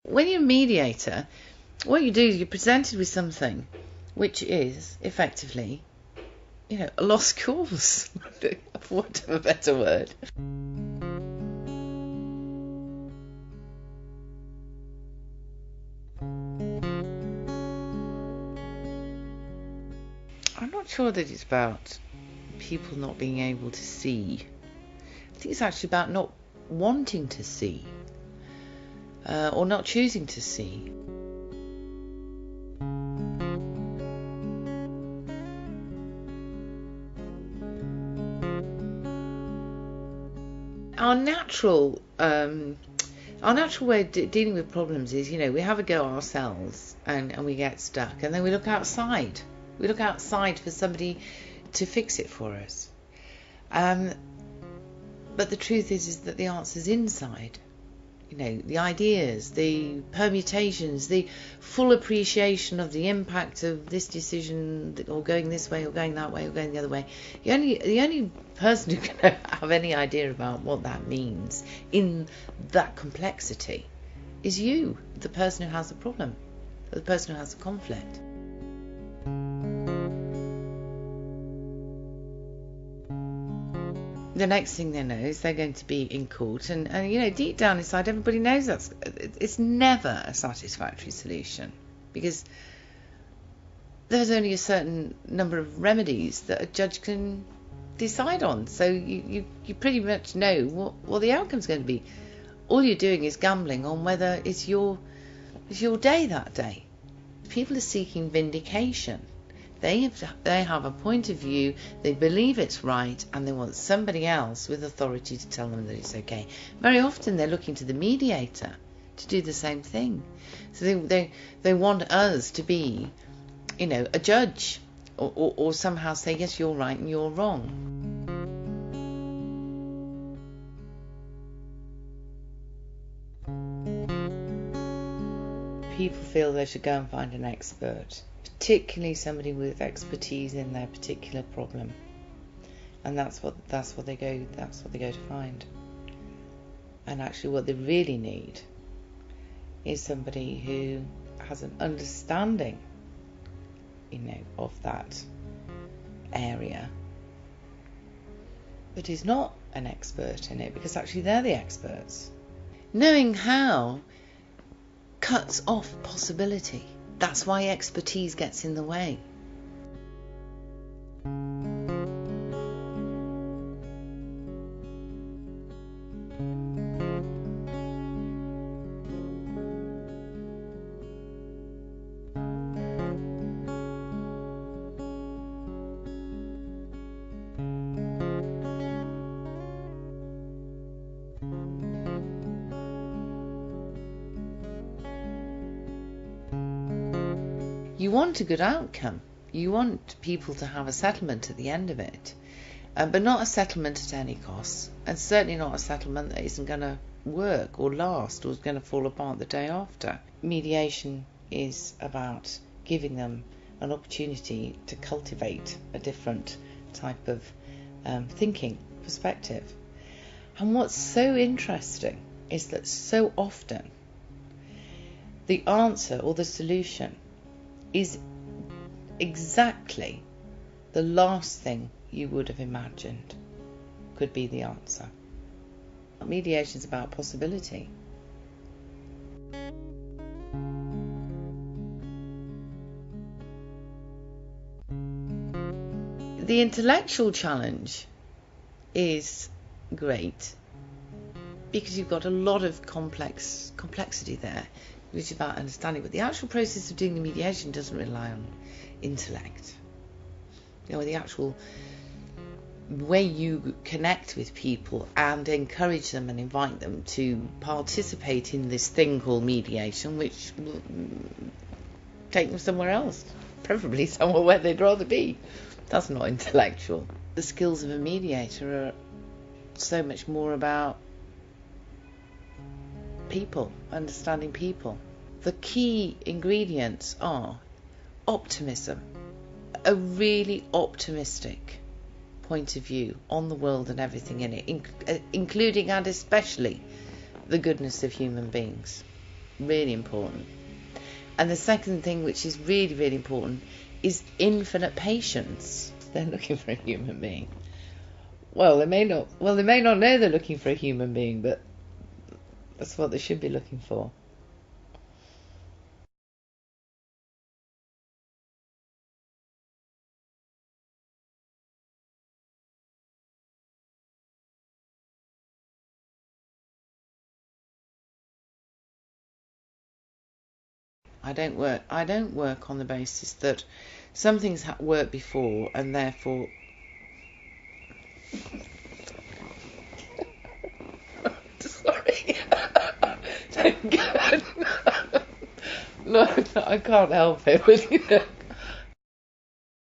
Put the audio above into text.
When you're a mediator, what you do is you're presented with something which is effectively, a lost cause, for want of a better word. I'm not sure that it's about people not being able to see. I think it's actually about not wanting to see, or not choosing to see. Our natural way of dealing with problems is, we have a go ourselves and we get stuck, and then we look outside. We look outside for somebody to fix it for us. But the truth is that the answer's inside. The ideas, the permutations, the full appreciation of the impact of this decision, or going this way, or going that way, or going the other way. The only person who can have any idea about what that means in that complexity is you, the person who has the problem, the person who has the conflict. The next thing they know is they're going to be in court, and deep down inside everybody knows it's never a satisfactory solution, because there's only a certain number of remedies that a judge can decide on. So you pretty much know what the outcome's going to be. All you're doing is gambling on whether it's your day that day. People are seeking vindication. They have a point of view, they believe it's right, and they want somebody else with authority to tell them that it's okay. Very often they're looking to the mediator to do the same thing. So they want us to be, a judge, or somehow say, yes, you're right and you're wrong. People feel they should go and find an expert, particularly somebody with expertise in their particular problem, and that's what they go to find. And actually, what they really need is somebody who has an understanding, of that area, but is not an expert in it, because actually they're the experts. Knowing how cuts off possibility. That's why expertise gets in the way. You want a good outcome. You want people to have a settlement at the end of it, but not a settlement at any cost, and certainly not a settlement that isn't going to work or last, or is going to fall apart the day after. Mediation is about giving them an opportunity to cultivate a different type of thinking perspective. And what's so interesting is that so often the answer or the solution is exactly the last thing you would have imagined could be the answer. Mediation is about possibility. The intellectual challenge is great because you've got a lot of complexity there, which is about understanding, but the actual process of doing the mediation doesn't rely on intellect. The actual way you connect with people and encourage them and invite them to participate in this thing called mediation, which will take them somewhere else, preferably somewhere where they'd rather be. That's not intellectual. The skills of a mediator are so much more about people, understanding people. The key ingredients are optimism, a really optimistic point of view on the world and everything in it, including and especially the goodness of human beings. Really important. And the second thing, which is really, really important, is infinite patience. They're looking for a human being. Well, they may not. Well, they may not know they're looking for a human being, but that's what they should be looking for. I don't work on the basis that some things worked before and therefore. Sorry. Thank God. No, I can't help it.